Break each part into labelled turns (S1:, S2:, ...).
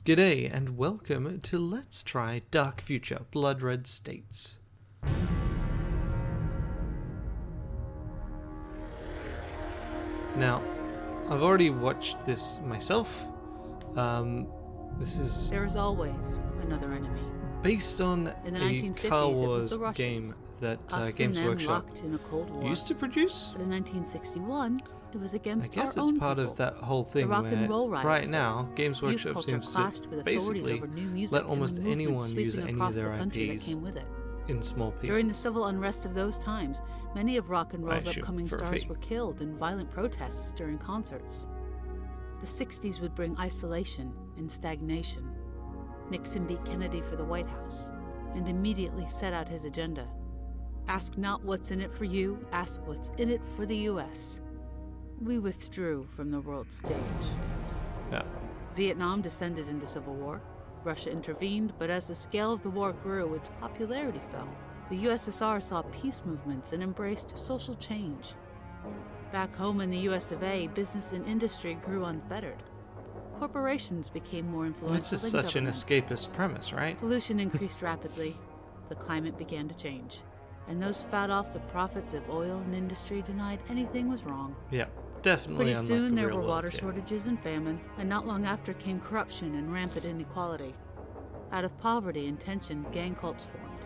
S1: G'day and welcome to Let's Try Dark Future Blood Red States. Now, I've already watched this myself. This is
S2: There is always another enemy.
S1: based on
S2: In the
S1: a
S2: 1950s,
S1: Car
S2: it was
S1: Wars
S2: the
S1: game
S2: Russians.
S1: that
S2: Us
S1: Games
S2: and them
S1: Workshop
S2: locked in a Cold War.
S1: used to produce.
S2: But in 1961, it was against
S1: I guess
S2: our
S1: it's
S2: own
S1: part
S2: people.
S1: of that whole thing
S2: rock and
S1: where
S2: roll riots.
S1: right now Games
S2: Youth
S1: Workshop
S2: culture
S1: seems
S2: clashed
S1: to
S2: with authorities
S1: basically
S2: over new music
S1: let
S2: and
S1: almost
S2: the movement
S1: anyone use
S2: sweeping
S1: any of
S2: across
S1: their
S2: the country that
S1: IPs
S2: came with it.
S1: in small pieces.
S2: During the civil unrest of those times, many of rock and roll's
S1: assume
S2: upcoming
S1: for a
S2: stars
S1: fee.
S2: were killed in violent protests during concerts. The 60s would bring isolation and stagnation. Nixon beat Kennedy for the White House and immediately set out his agenda. Ask not what's in it for you, ask what's in it for the U.S. We withdrew from the world stage.
S1: Yeah.
S2: Vietnam descended into civil war. Russia intervened, but as the scale of the war grew, its popularity fell. The USSR saw peace movements and embraced social change. Back home in the US of A, business and industry grew unfettered. Corporations became more influential
S1: It's just
S2: than
S1: such an
S2: government.
S1: escapist premise, right?
S2: Pollution increased rapidly. The climate began to change. And those fat off the profits of oil and industry denied anything was wrong.
S1: Yeah, definitely.
S2: Pretty
S1: unlike
S2: soon
S1: the
S2: there
S1: real
S2: were
S1: world,
S2: water
S1: yeah.
S2: shortages and famine, and not long after came corruption and rampant inequality. Out of poverty and tension, gang cults formed,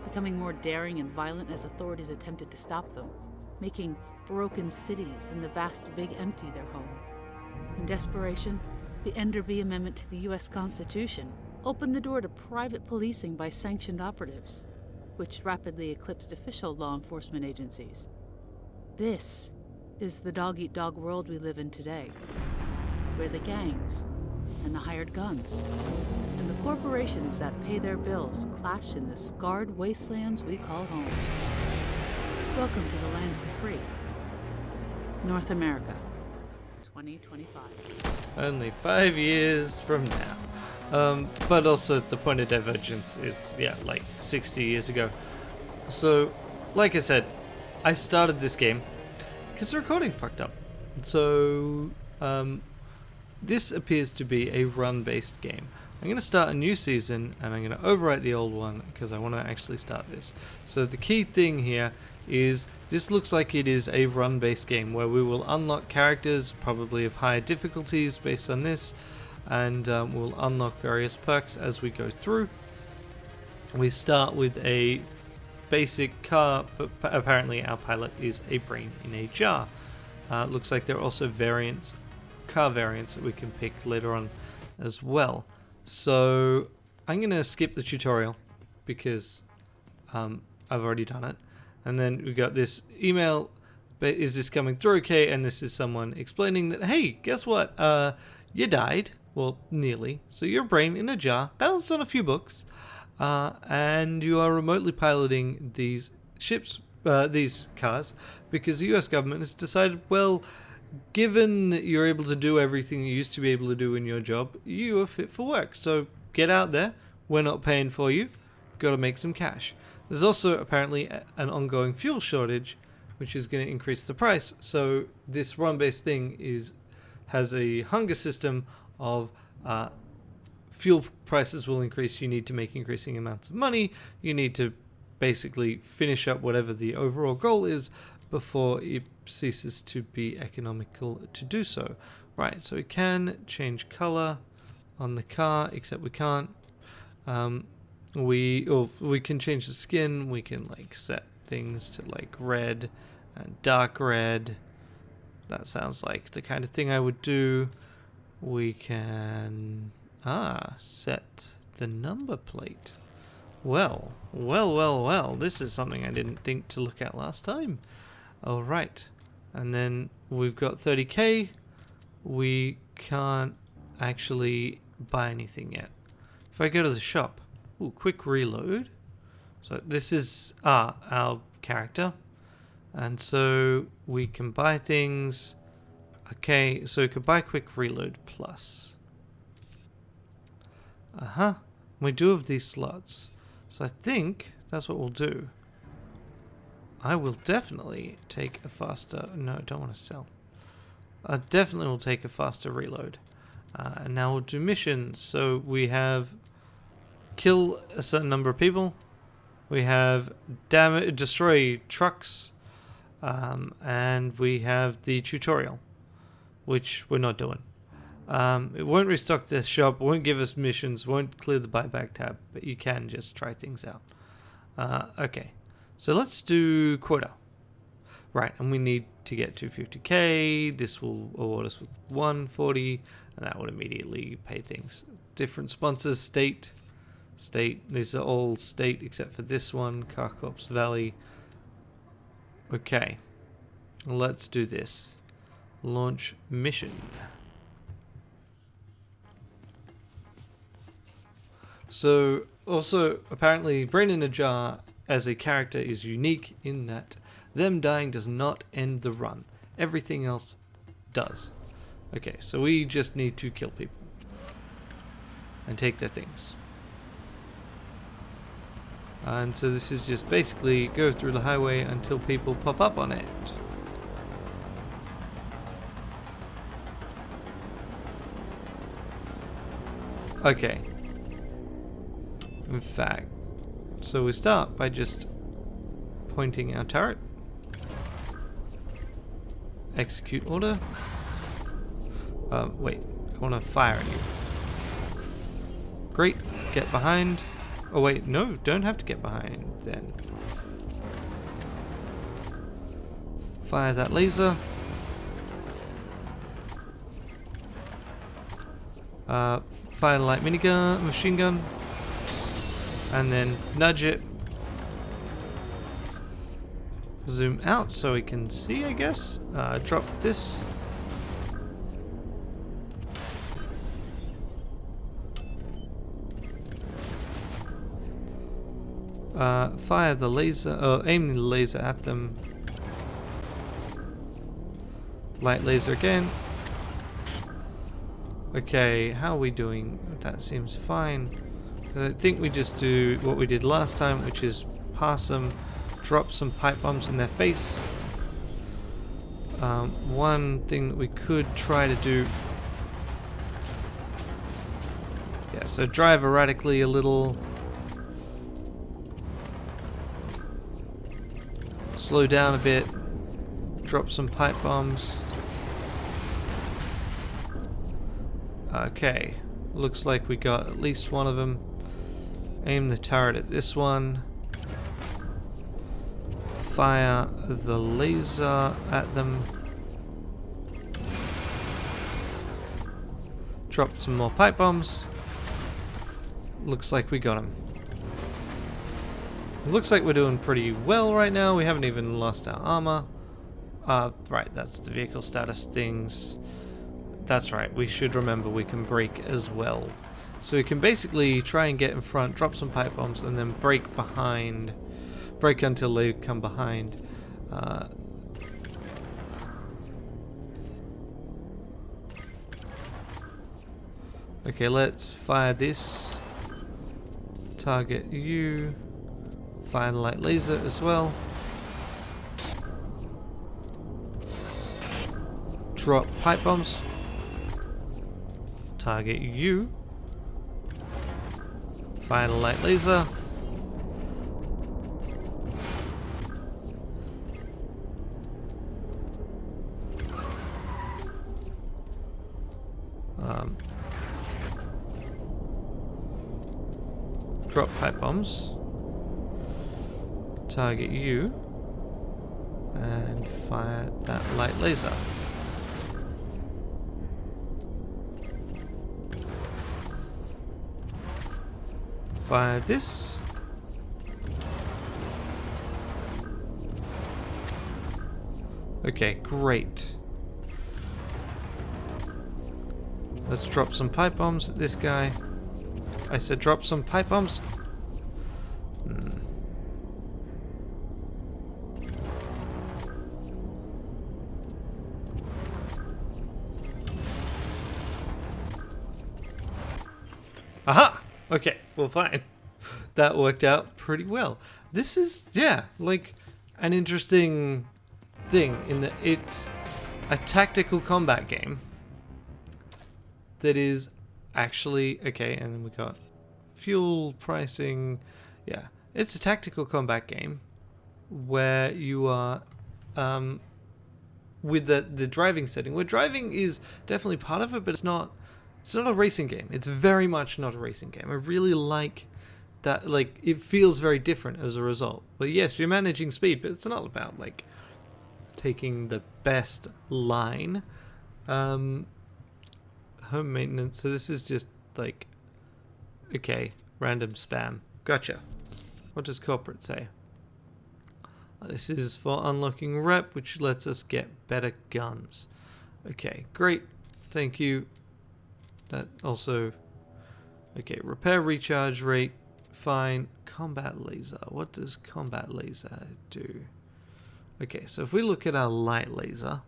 S2: becoming more daring and violent as authorities attempted to stop them, making broken cities and the vast big empty their home. In desperation, the Enderby Amendment to the U.S. Constitution opened the door to private policing by sanctioned operatives, which rapidly eclipsed official law enforcement agencies. This is the dog-eat-dog world we live in today, where the gangs and the hired guns and the corporations that pay their bills clash in the scarred wastelands we call home. Welcome to the land of the free. North America, 2025.
S1: Only 5 years from now. But also the point of divergence is, yeah, like 60 years ago. So, like I said, I started this game because the recording fucked up. So, this appears to be a run-based game. I'm going to start a new season and I'm going to overwrite the old one because I want to actually start this. So the key thing here is this looks like it is a run-based game where we will unlock characters, probably of higher difficulties based on this, and we'll unlock various perks as we go through. We start with a basic car, but apparently our pilot is a brain in a jar. Looks like there are also car variants that we can pick later on as well. So I'm going to skip the tutorial because I've already done it. And then we got this email, but is this coming through okay? And this is someone explaining that, hey, guess what? You died. Well, nearly. So your brain in a jar, balanced on a few books, and you are remotely piloting these ships, these cars, because the US government has decided, well, given that you're able to do everything you used to be able to do in your job, you are fit for work. So get out there. We're not paying for you. Got to make some cash. There's also apparently an ongoing fuel shortage, which is going to increase the price. So this run-based thing has a hunger system of fuel prices will increase. You need to make increasing amounts of money. You need to basically finish up whatever the overall goal is before it ceases to be economical to do so. Right, so we can change color on the car, except we can't. We can change the skin. We can like set things to like red and dark red. That sounds like the kind of thing I would do. We can set the number plate. Well. This is something I didn't think to look at last time. All right, and then we've got 30k. We can't actually buy anything yet. If I go to the shop, ooh, quick reload. So this is our character, and so we can buy things. Okay, so we could buy quick reload plus. We do have these slots, so I think that's what we'll do. I will definitely take a faster... No, I don't want to sell. I definitely will take a faster reload. And now we'll do missions. So we have kill a certain number of people. We have destroy trucks. And we have the tutorial, which we're not doing. It won't restock the shop, won't give us missions, won't clear the buyback tab, but you can just try things out. Okay, so let's do quota. Right, and we need to get 250k. This will award us with 140, and that would immediately pay things. Different sponsors, state. These are all state except for this one, Car Corps Valley. Okay, let's do this. Launch mission. So, also, apparently, Brain in a Jar as a character is unique in that them dying does not end the run. Everything else does. Okay, so we just need to kill people. And take their things. And so this is just basically go through the highway until people pop up on it. Okay. In fact, so we start by just pointing our turret. Execute order. Wait, I want to fire at you. Great, get behind. Oh wait, no, don't have to get behind then. Fire that laser. Fire the light machine gun. And then nudge it. Zoom out so we can see, I guess. Drop this. Fire the laser, or aim the laser at them. Light laser again. Okay, how are we doing? That seems fine. I think we just do what we did last time, which is pass them, drop some pipe bombs in their face. One thing that we could try to do... Yeah, so drive erratically a little. Slow down a bit, drop some pipe bombs. Okay, looks like we got at least one of them. Aim the turret at this one. Fire the laser at them. Drop some more pipe bombs. Looks like we got them. Looks like we're doing pretty well right now. We haven't even lost our armor. Right, that's the vehicle status things. That's right, we should remember we can brake as well. So we can basically try and get in front, drop some pipe bombs, and then brake behind. Brake until they come behind. Okay, let's fire this. Target you. Fire the light laser as well. Drop pipe bombs. Target you. Fire the light laser. Drop pipe bombs. Target you. And fire that light laser. Fire this. Okay, great. Let's drop some pipe bombs at this guy. I said drop some pipe bombs. Aha! Okay, well fine. That worked out pretty well. This is, yeah, like an interesting thing in that it's a tactical combat game that is actually okay. And then we got fuel pricing. Yeah, it's a tactical combat game where you are with the driving setting, where driving is definitely part of it, but it's not a racing game. It's very much not a racing game. I really like that. Like, it feels very different as a result. But yes, you're managing speed, but it's not about like taking the best line. Home maintenance. So this is just like, okay, random spam. Gotcha. What does corporate say? This is for unlocking rep, which lets us get better guns. Okay, great. Thank you. That also... Okay, repair recharge rate. Fine. Combat laser. What does combat laser do? Okay, so if we look at our light laser,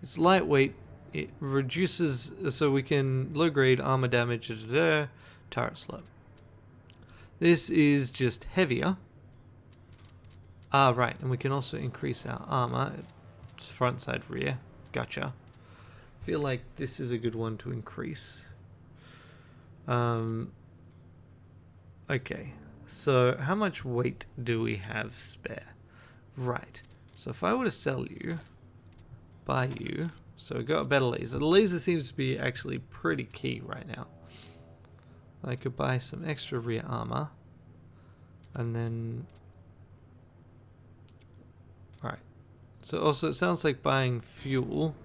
S1: it's lightweight. It reduces... So we can low-grade armor damage. Turret slope. This is just heavier. Ah, right, and we can also increase our armor. It's front, side, rear. Gotcha. Feel like this is a good one to increase. Okay, so how much weight do we have spare? Right, so if I were to sell you, buy you, so we got a better laser. The laser seems to be actually pretty key right now. I could buy some extra rear armor, and then... Right. So also it sounds like buying fuel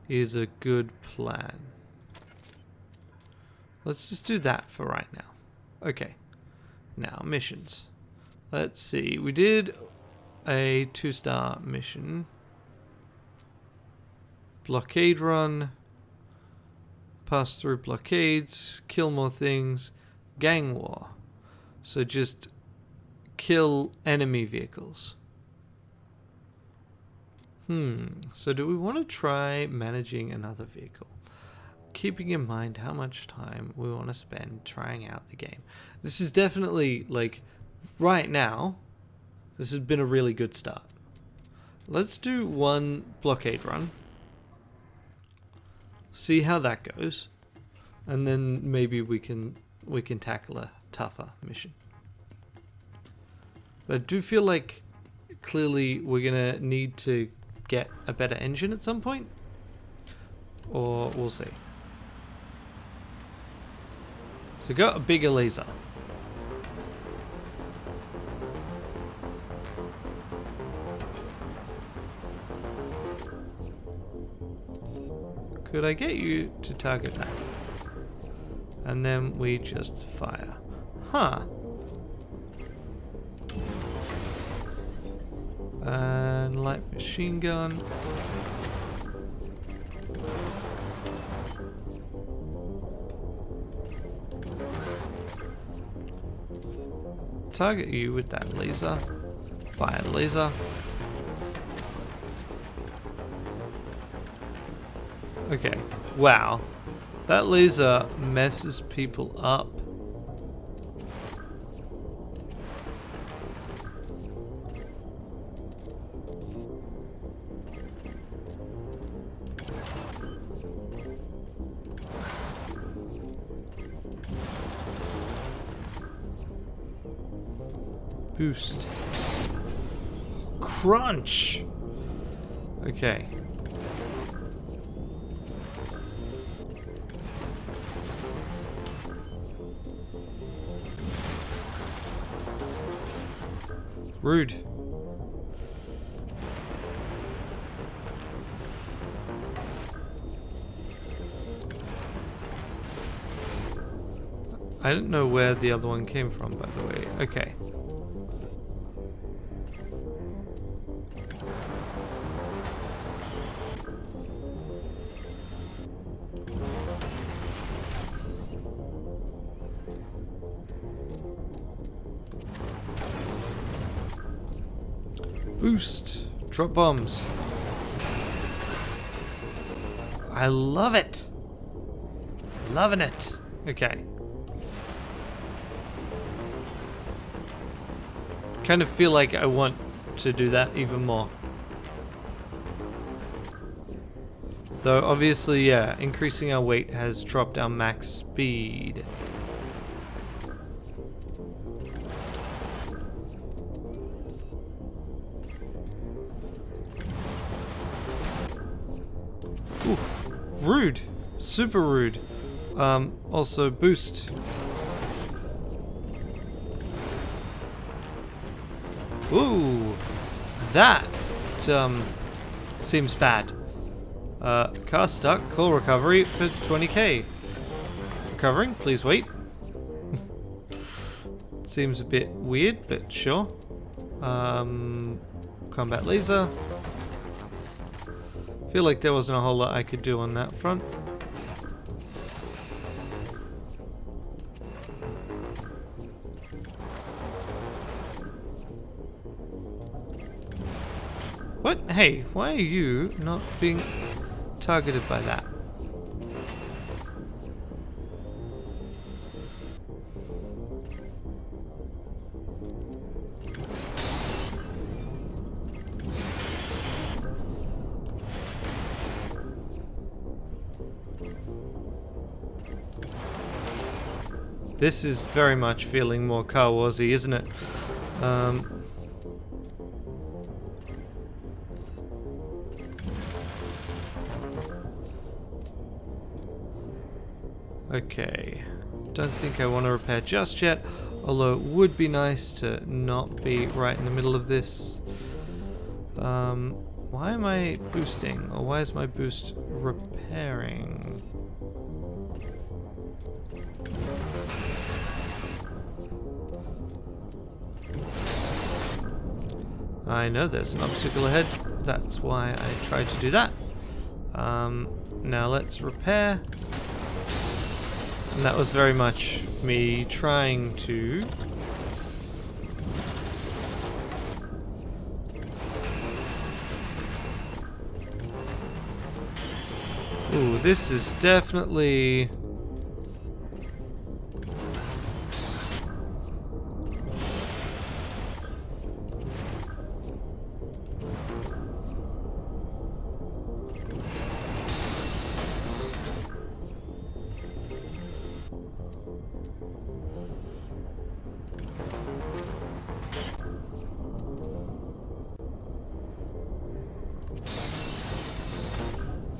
S1: is a good plan. Let's just do that for right now. Okay. Now, missions. Let's see. We did a 2-star mission. Blockade run. Pass through blockades. Kill more things. Gang war. So just kill enemy vehicles. So do we want to try managing another vehicle? Keeping in mind how much time we want to spend trying out the game. This is definitely, like, right now, this has been a really good start. Let's do one blockade run. See how that goes. And then maybe we can tackle a tougher mission. But I do feel like clearly we're going to need to get a better engine at some point, or we'll see. So got a bigger laser. Could I get you to target that? And then we just fire. Huh. And light machine gun. Target you with that laser. Fire laser. Okay. Wow. That laser messes people up. Boost. Crunch. Okay. Rude. I didn't know where the other one came from, by the way. Okay. Boost. Drop bombs. I love it. Loving it. Okay. Kind of feel like I want to do that even more. Though obviously, yeah, increasing our weight has dropped our max speed. Ooh, rude. Super rude. Also boost. Ooh, that seems bad. Car stuck. Call recovery for 20k. Recovering, please wait. Seems a bit weird, but sure. Combat laser. Feel like there wasn't a whole lot I could do on that front. What? Hey, why are you not being targeted by that? This is very much feeling more Car Warsy, isn't it? Okay, don't think I want to repair just yet, although it would be nice to not be right in the middle of this. Why am I boosting, or why is my boost repairing? I know there's an obstacle ahead, that's why I tried to do that. Now let's repair. And that was very much me trying to... Ooh, this is definitely...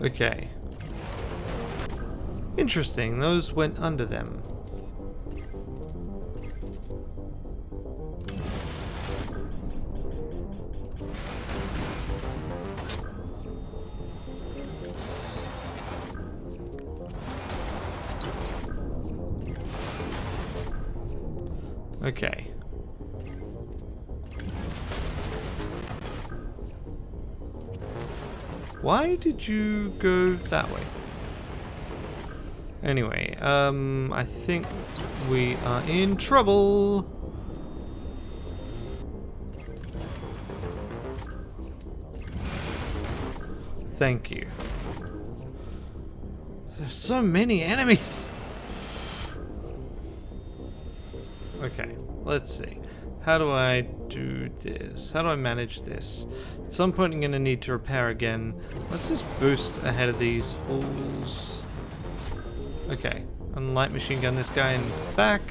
S1: Okay. Interesting, those went under them. Okay. Why did you go that way? Anyway, I think we are in trouble. Thank you. There's so many enemies. Okay, let's see. How do I do this? How do I manage this? At some point I'm going to need to repair again. Let's just boost ahead of these fools. Okay, and light machine gun this guy in the back.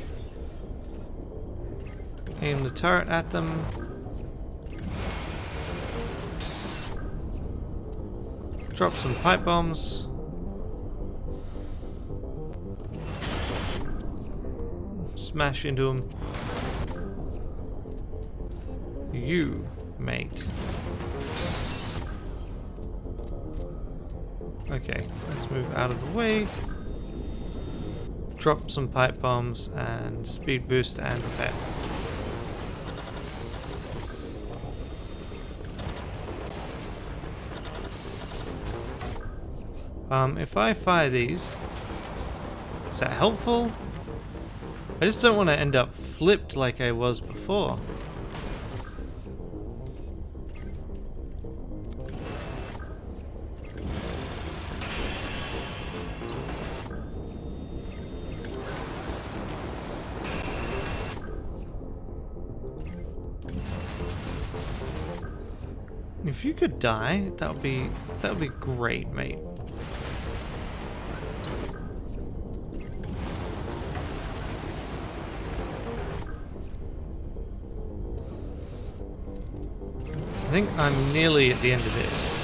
S1: Aim the turret at them. Drop some pipe bombs. Smash into them. You, mate. Okay, let's move out of the way. Drop some pipe bombs and speed boost and repair. If I fire these, is that helpful? I just don't want to end up flipped like I was before. If you could die, that would be great, mate. I think I'm nearly at the end of this.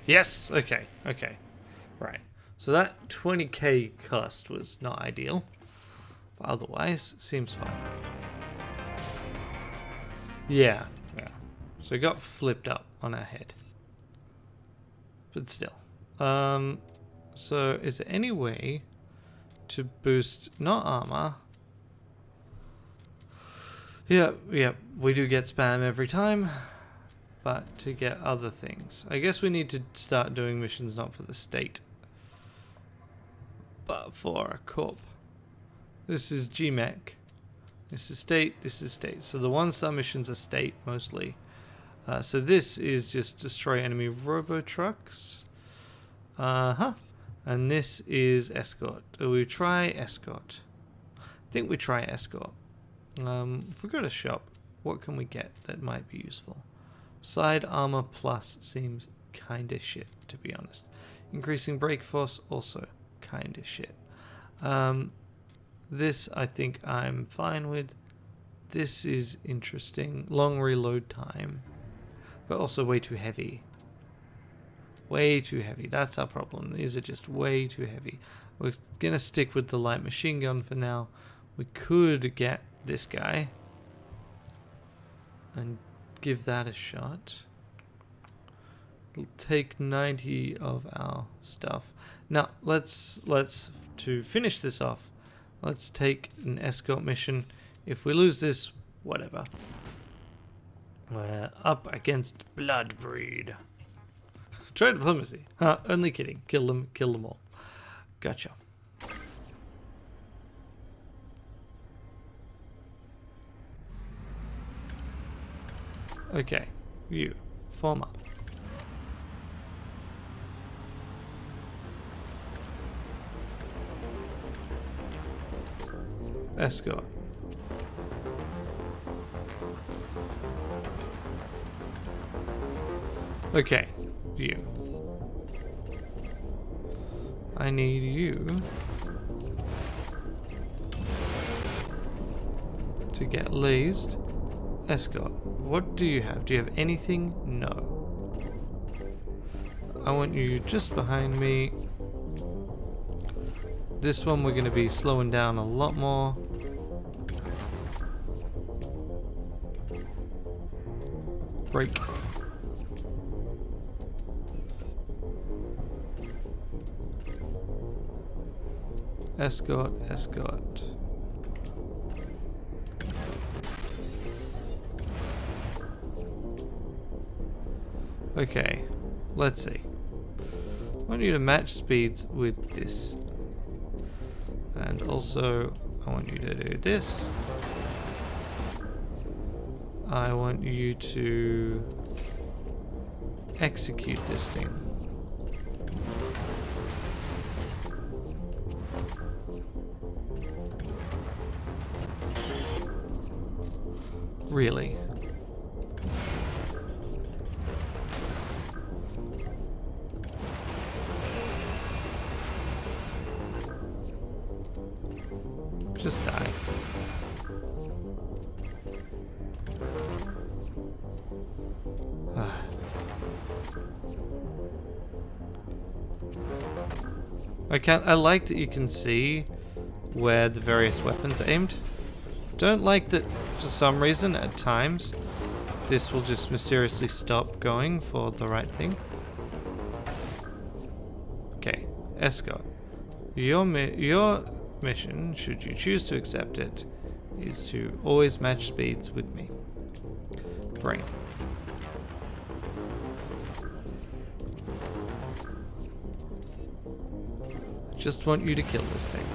S1: Yes! Okay, okay. Right. So that 20k cost was not ideal. But otherwise, seems fine. Yeah, yeah. So it got flipped up on our head. But still. So is there any way to boost, not armor? Yeah, we do get spam every time. But to get other things. I guess we need to start doing missions not for the state, but for a corp. This is GMEC. This is state, this is state. So the 1-star missions are state mostly. So this is just destroy enemy robo-trucks. And this is escort. Do we try escort? I think we try escort. If we go to shop, what can we get that might be useful? Side armor plus seems kinda shit, to be honest. Increasing brake force, also kinda shit. This I think I'm fine with. This is interesting. Long reload time. But also way too heavy. Way too heavy. That's our problem. These are just way too heavy. We're gonna stick with the light machine gun for now. We could get this guy and give that a shot. It'll take 90 of our stuff. Now let's to finish this off, let's take an escort mission. If we lose this, whatever. We're up against Bloodbreed. Try diplomacy. Only kidding. Kill them all. Gotcha. Okay, you form up. Escort. Okay, you. I need you to get lased. Escort. What do you have? Do you have anything? No. I want you just behind me. This one we're going to be slowing down a lot more. Brake. Escort, escort. Okay, let's see. I want you to match speeds with this. And also, I want you to do this. I want you to execute this thing. Really? Just die. I like that you can see where the various weapons are aimed. Don't like that for some reason at times this will just mysteriously stop going for the right thing. Okay, escort. Your mission, should you choose to accept it, is to always match speeds with me. Brain. Just want you to kill this thing.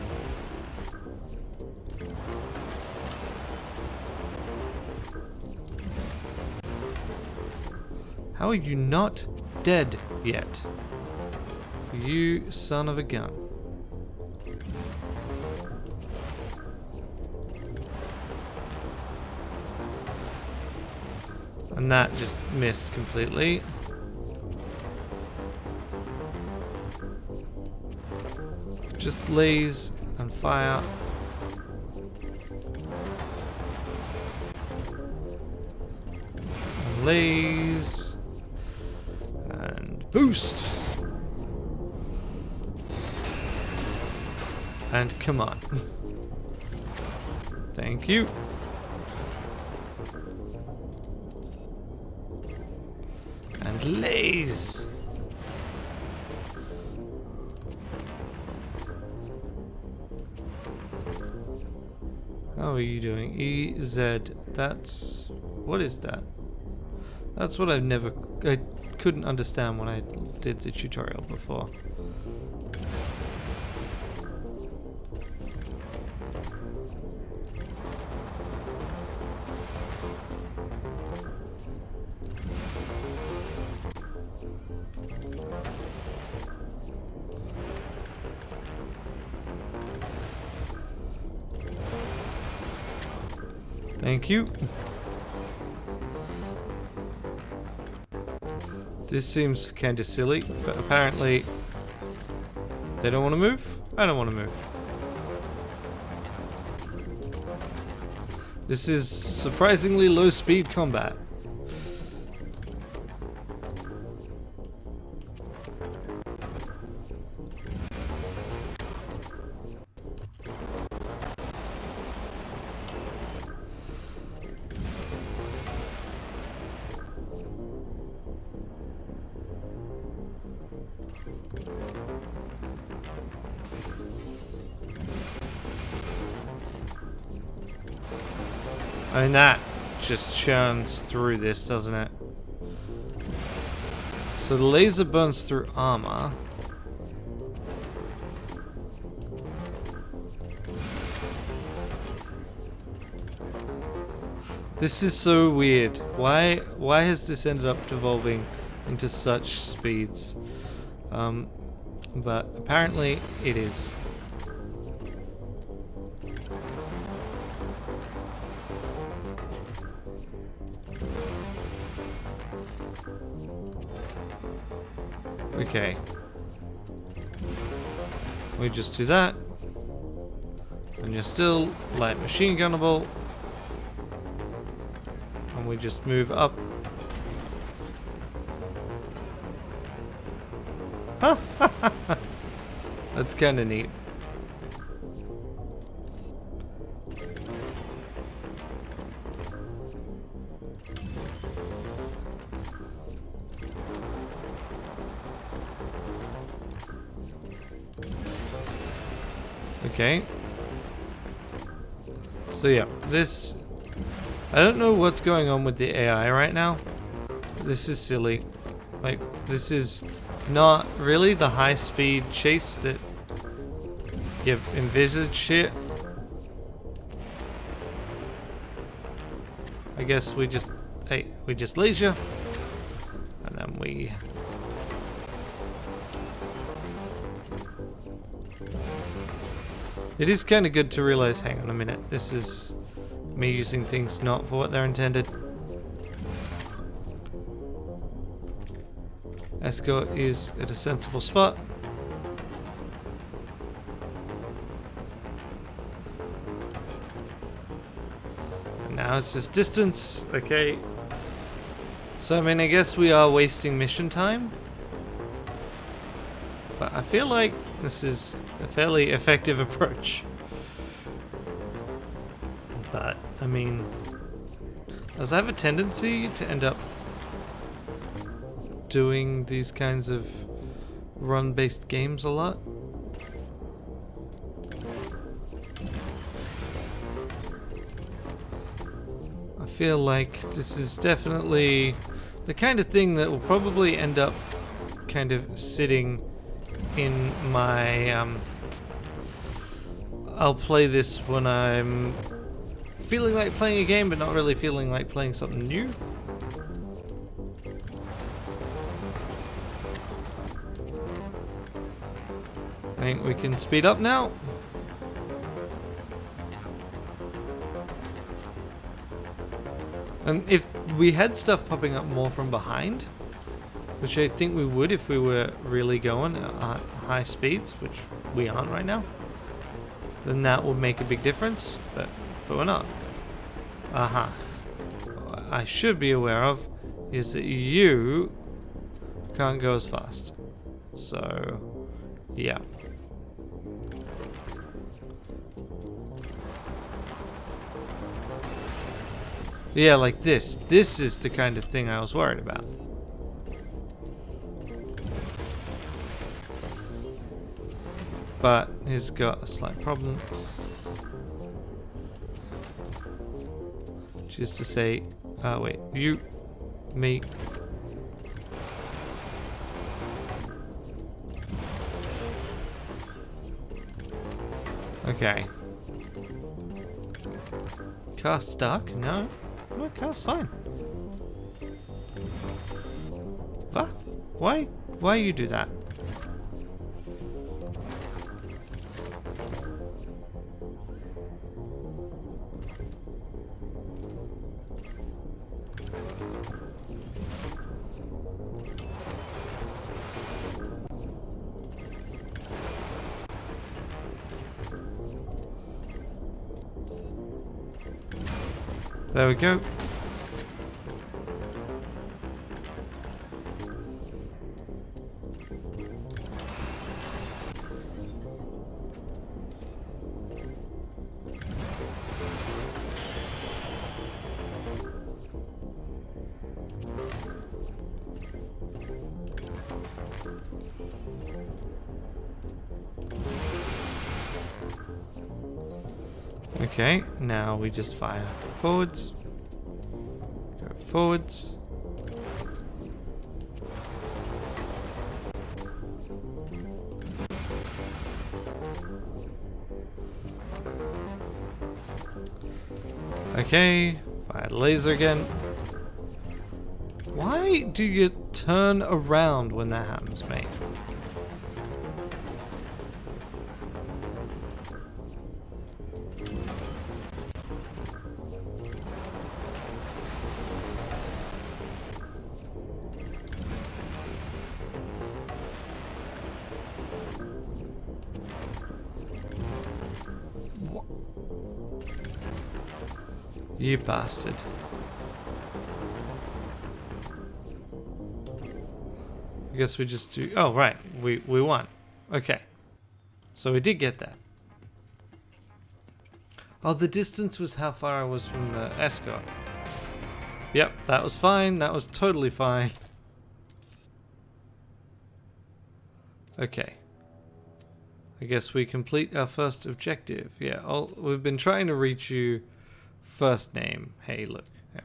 S1: How are you not dead yet? You son of a gun. And that just missed completely. Just laze and fire. laze. And boost. And come on. Thank you. And laze. How are you doing? EZ. That's... What is that? That's what I couldn't understand when I did the tutorial before. Thank you. This seems kind of silly, but apparently they don't want to move. I don't want to move. This is surprisingly low speed combat. I mean, that just churns through this, doesn't it? So the laser burns through armor. This is so weird. Why has this ended up devolving into such speeds? But apparently it is. Okay. We just do that. And you're still light machine gunnable. And we just move up. That's kind of neat. Okay. So yeah, this... I don't know what's going on with the AI right now. This is silly. Like, this is not really the high-speed chase that you've envisaged here. I guess we just... Hey, we just laser. And then we... It is kind of good to realize, hang on a minute, this is me using things not for what they're intended. Escort is at a sensible spot. And now it's just distance, okay. So I mean, I guess we are wasting mission time. But I feel like this is a fairly effective approach. But, I mean, as I have a tendency to end up doing these kinds of run-based games a lot. I feel like this is definitely the kind of thing that will probably end up kind of sitting in my I'll play this when I'm feeling like playing a game but not really feeling like playing something new. I think we can speed up now. And if we had stuff popping up more from behind, which I think we would if we were really going at high speeds, which we aren't right now, then that would make a big difference, but we're not. I should be aware of is that you can't go as fast. So, yeah. Yeah, like this. This is the kind of thing I was worried about. But he's got a slight problem. Which is to say, wait, you, me. Okay. Car stuck? No. No, car's fine. What? Why you do that? There we go. Okay, now we just fire forwards. Go forwards. Okay, fire the laser again. Why do you turn around when that happens, mate? You bastard. I guess we just do... Oh, right. We won. Okay. So we did get that. Oh, the distance was how far I was from the escort. Yep, that was fine. That was totally fine. Okay. I guess we complete our first objective. Yeah, we've been trying to reach you. First name. Hey, look. Yeah.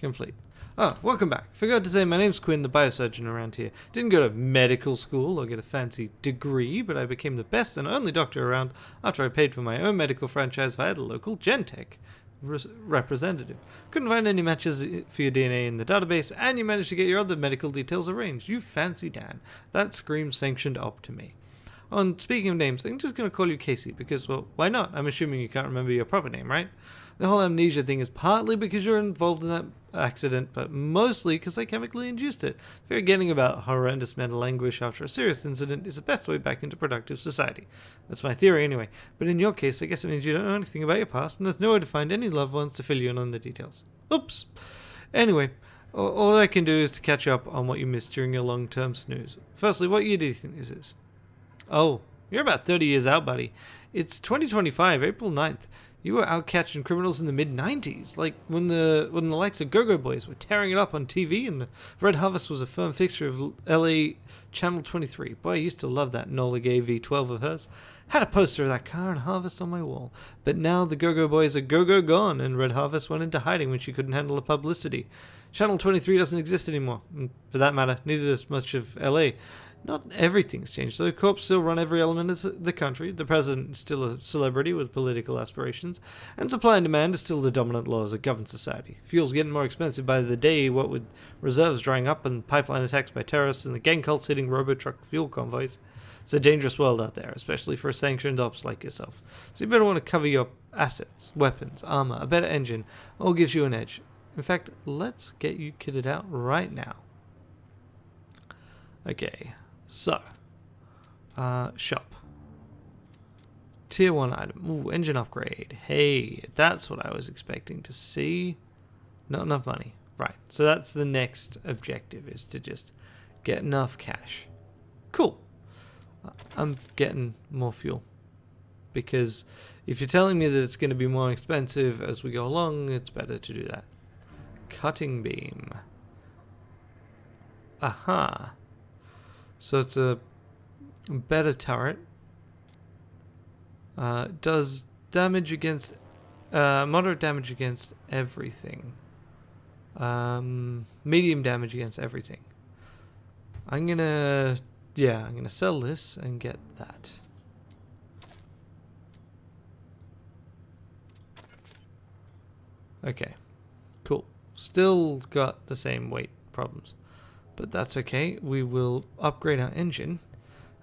S1: Complete. Oh, welcome back. Forgot to say my name's Quinn, the biosurgeon around here. Didn't go to medical school or get a fancy degree, but I became the best and only doctor around after I paid for my own medical franchise via the local Gentech representative. Couldn't find any matches for your DNA in the database, and you managed to get your other medical details arranged. You fancy Dan. That screams sanctioned op to me. And speaking of names, I'm just going to call you Casey, because, well, why not? I'm assuming you can't remember your proper name, right? The whole amnesia thing is partly because you're involved in that accident, but mostly because I chemically induced it. Forgetting about horrendous mental anguish after a serious incident is the best way back into productive society. That's my theory anyway, but in your case, I guess it means you don't know anything about your past, and there's no way to find any loved ones to fill you in on the details. Oops. Anyway, all I can do is to catch up on what you missed during your long-term snooze. Firstly, what year do you think this is? Oh, you're about 30 years out, buddy. It's 2025, April 9th. You were out catching criminals in the mid-90s, like when the likes of Go-Go Boys were tearing it up on TV, and the Red Harvest was a firm fixture of LA Channel 23. Boy, I used to love that Nola Gay V12 of hers. Had a poster of that car and Harvest on my wall. But now the Go-Go Boys are go-go gone, and Red Harvest went into hiding when she couldn't handle the publicity. Channel 23 doesn't exist anymore, and for that matter, neither does much of LA. Not everything's changed, though. Corps still run every element of the country. The president is still a celebrity with political aspirations, and supply and demand is still the dominant laws that govern society. Fuel's getting more expensive by the day, what with reserves drying up and pipeline attacks by terrorists and the gang cults hitting robo-truck fuel convoys. It's a dangerous world out there, especially for sanctioned ops like yourself. So you better want to cover your assets, weapons, armor, a better engine. All gives you an edge. In fact, let's get you kitted out right now. Okay. So, shop. Tier 1 item. Ooh, engine upgrade. Hey, that's what I was expecting to see. Not enough money. Right, so that's the next objective, is to just get enough cash. Cool. I'm getting more fuel. Because if you're telling me that it's going to be more expensive as we go along, it's better to do that. Cutting beam. Aha. So it's a better turret. Does damage against... moderate damage against everything. Medium damage against everything. I'm gonna sell this and get that. Okay, cool. Still got the same weight problems, but that's okay. We will upgrade our engine,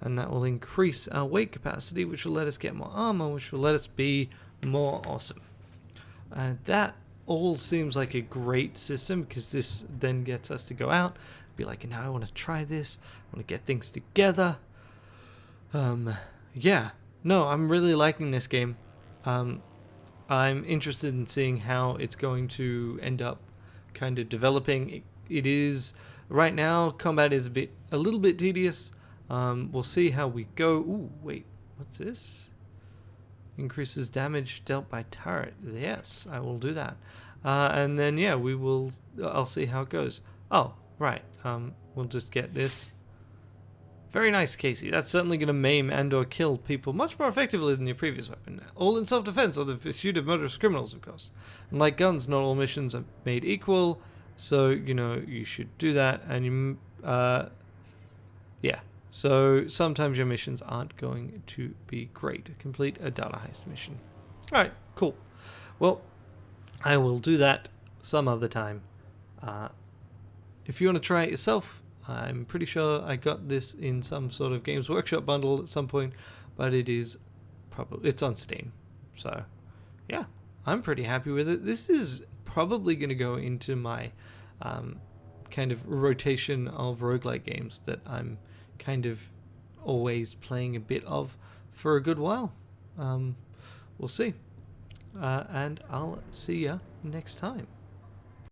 S1: and that will increase our weight capacity, which will let us get more armor, which will let us be more awesome. And that all seems like a great system, because this then gets us to go out, be like, now I want to try this, I want to get things together. Yeah, no, I'm really liking this game. I'm interested in seeing how it's going to end up kind of developing. It is, right now, combat is a little bit tedious. We'll see how we go. Ooh, wait, what's this? Increases damage dealt by turret. Yes, I will do that. And then, yeah, I'll see how it goes. Oh, right, we'll just get this. Very nice, Casey. That's certainly going to maim and or kill people much more effectively than your previous weapon. All in self-defense or the pursuit of murderous criminals, of course. And like guns, not all missions are made equal, so, you should do that. And yeah. So sometimes your missions aren't going to be great. Complete a data heist mission. Alright, cool. Well, I will do that some other time. If you want to try it yourself, I'm pretty sure I got this in some sort of Games Workshop bundle at some point, but it's on Steam. So, yeah, I'm pretty happy with it. This is probably going to go into my kind of rotation of roguelike games that I'm kind of always playing a bit of for a good while. We'll see. And I'll see ya next time.